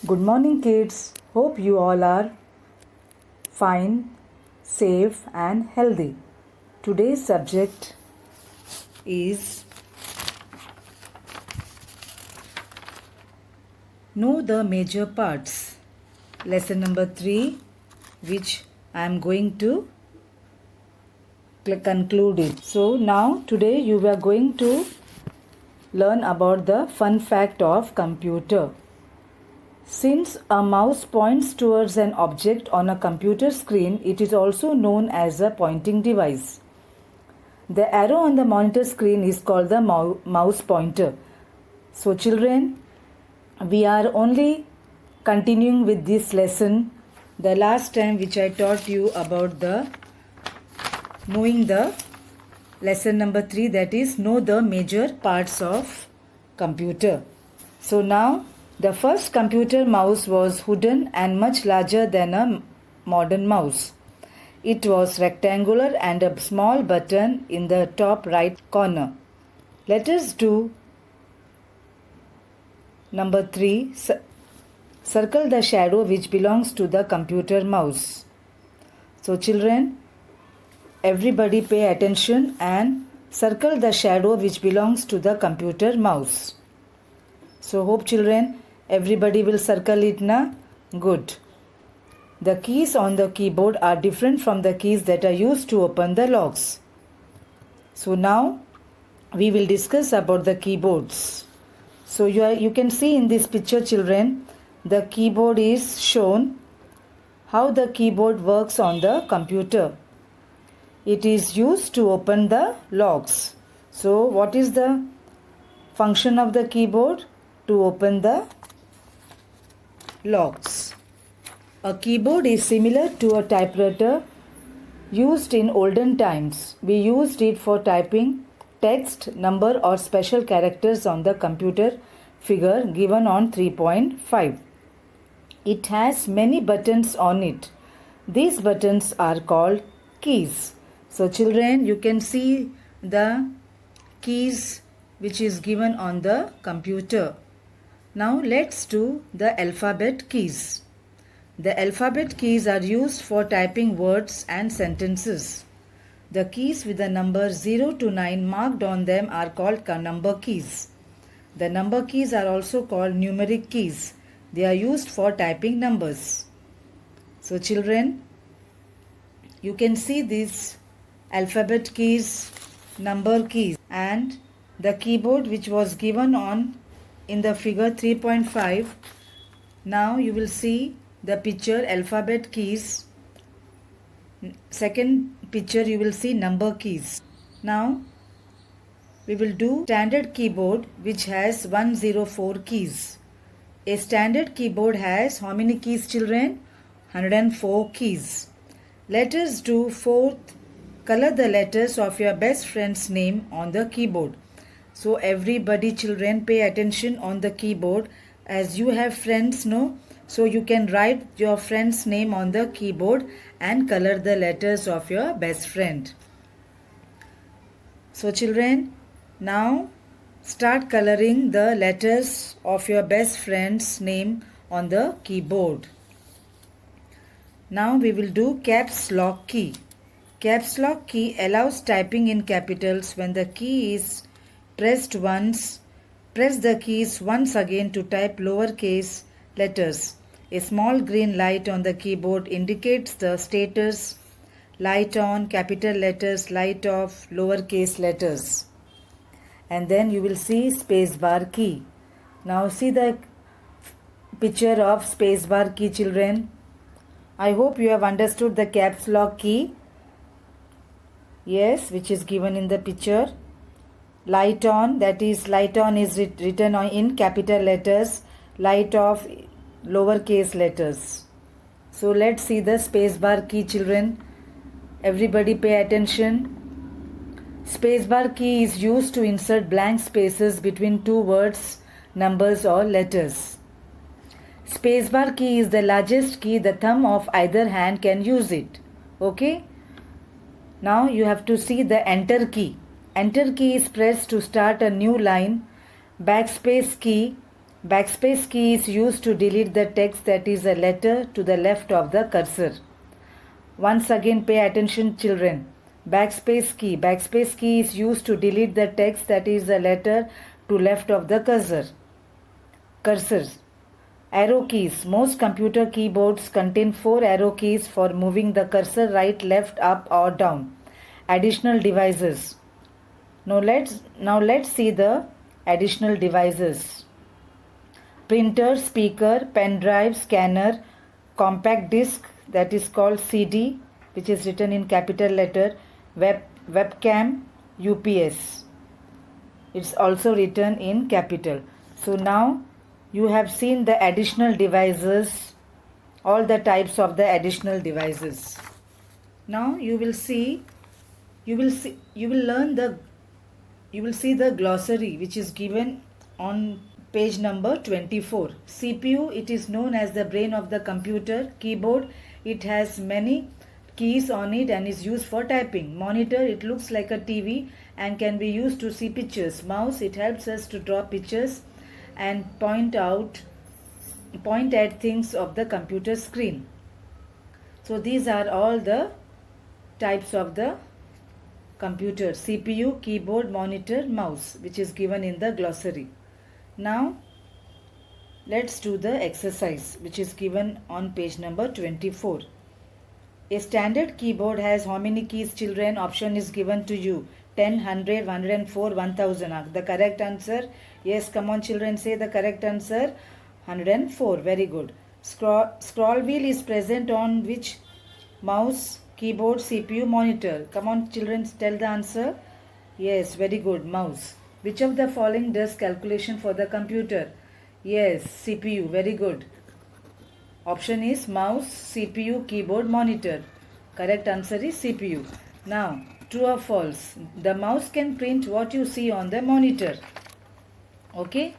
Good morning, kids. Hope you all are fine, safe, and healthy. Today's subject is Know the Major Parts. Lesson number 3, which I am going to conclude it. So, now today you are going to learn about the fun fact of computer. Since a mouse points towards an object on a computer screen, it is also known as a pointing device. The arrow on the monitor screen is called the mouse pointer. So children, we are only continuing with this lesson. The last time which I taught you about knowing the lesson number 3, that is know the major parts of computer. So now the first computer mouse was wooden and much larger than a modern mouse. It was rectangular and a small button in the top right corner. Let us do number 3. Circle the shadow which belongs to the computer mouse. So children, everybody pay attention and circle the shadow which belongs to the computer mouse. So hope children, everybody will circle it na? Good. The keys on the keyboard are different from the keys that are used to open the locks. So now we will discuss about the keyboards. So you can see in this picture children, the keyboard is shown how the keyboard works on the computer. It is used to open the locks. So what is the function of the keyboard? To open the locks. A keyboard is similar to a typewriter used in olden times. We used it for typing text, number or special characters on the computer figure given on 3.5. It has many buttons on it. These buttons are called keys. So children, you can see the keys which is given on the computer. Now let's do the alphabet keys. The alphabet keys are used for typing words and sentences. The keys with the number 0 to 9 marked on them are called number keys. The number keys are also called numeric keys. They are used for typing numbers. So children, you can see these alphabet keys, number keys, and the keyboard which was given on in the figure 3.5. Now you will see the picture alphabet keys. Second picture you will see number keys. Now we will do standard keyboard which has 104 keys. A standard keyboard has how many keys children? 104 keys. Let us do fourth. Color the letters of your best friend's name on the keyboard. So everybody children pay attention on the keyboard, as you have friends, no? So you can write your friend's name on the keyboard and color the letters of your best friend. So children, now start coloring the letters of your best friend's name on the keyboard. Now we will do caps lock key. Caps lock key allows typing in capitals. When the key is pressed once, press the keys once again to type lowercase letters. A small green light on the keyboard indicates the status: light on, capital letters, light off, lowercase letters. And then you will see spacebar key. Now see the picture of spacebar key children. I hope you have understood the caps lock key. Yes, which is given in the picture. Light on, that is light on is written in capital letters, light off lowercase letters. So let's see the spacebar key children. Everybody pay attention. Spacebar key is used to insert blank spaces between two words, numbers or letters. Spacebar key is the largest key. The thumb of either hand can use it. Okay? Now you have to see the enter key. Enter key is pressed to start a new line. Backspace key Backspace key is used to delete the text that is a letter to the left of the cursor. Once again, pay attention, children. Backspace key is used to delete the text that is a letter to left of the cursor. Cursors. Arrow keys. Most computer keyboards contain 4 arrow keys for moving the cursor right, left, up or down. Additional devices. Now let's see the additional devices. Printer, speaker, pen drive, scanner, compact disc, that is called CD, which is written in capital letter, webcam, UPS. It's also written in capital. So now you have seen the additional devices, all the types of the additional devices. Now you will see the glossary which is given on page number 24. CPU, it is known as the brain of the computer. Keyboard, it has many keys on it and is used for typing. Monitor, it looks like a TV and can be used to see pictures. Mouse, it helps us to draw pictures and point at things of the computer screen. So these are all the types of the computer: CPU, keyboard, monitor, mouse, which is given in the glossary. Now let's do the exercise which is given on page number 24. A standard keyboard has how many keys, children? Option is given to you: 10, 100, 104, 1000. The correct answer, yes, come on children, say the correct answer. 104. Very good. Scroll wheel is present on which mouse, keyboard, CPU, monitor? Come on children, tell the answer. Yes, very good, mouse. Which of the following does calculation for the computer? Yes, CPU. Very good. Option is mouse, CPU, keyboard, monitor. Correct answer is CPU. Now, true or false? The mouse can print what you see on the monitor. Okay?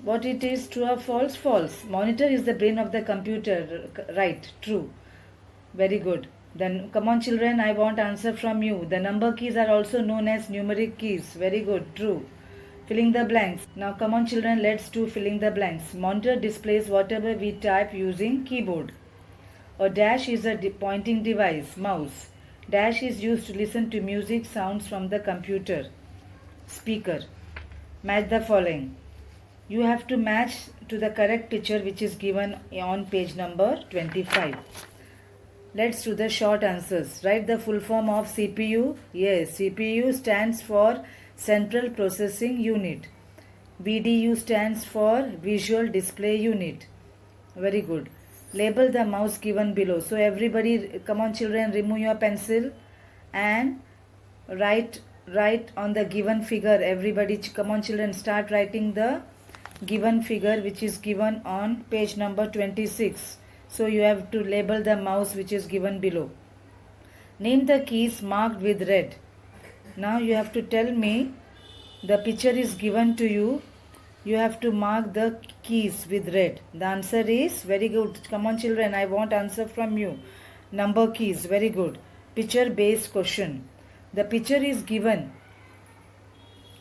What it is, true or false? False. Monitor is the brain of the computer. Right, true. Very good. Then come on children, I want answer from you. The number keys are also known as numeric keys. Very good, true. Filling the blanks. Now come on children, let's do filling the blanks. Monitor displays whatever we type using keyboard. A dash is a pointing device, mouse. Dash is used to listen to music sounds from the computer. Speaker. Match the following. You have to match to the correct picture which is given on page number 25. Let's do the short answers. Write the full form of CPU. Yes, CPU stands for Central Processing Unit. VDU stands for Visual Display Unit. Very good. Label the mouse given below. So everybody, come on children, remove your pencil and write on the given figure. Everybody, come on children, start writing the given figure which is given on page number 26. So you have to label the mouse which is given below. Name the keys marked with red. Now you have to tell me, the picture is given to you. You have to mark the keys with red. The answer is very good. Come on children, I want answer from you. Number keys, very good. Picture based question. The picture is given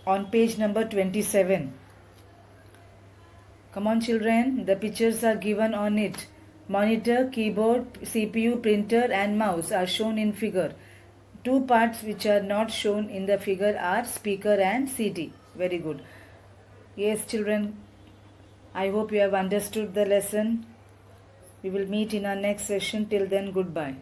on page number 27. Come on children, the pictures are given on it. Monitor, keyboard, CPU, printer and mouse are shown in figure. Two parts which are not shown in the figure are speaker and CD. Very good. Yes children, I hope you have understood the lesson. We will meet in our next session. Till then, goodbye.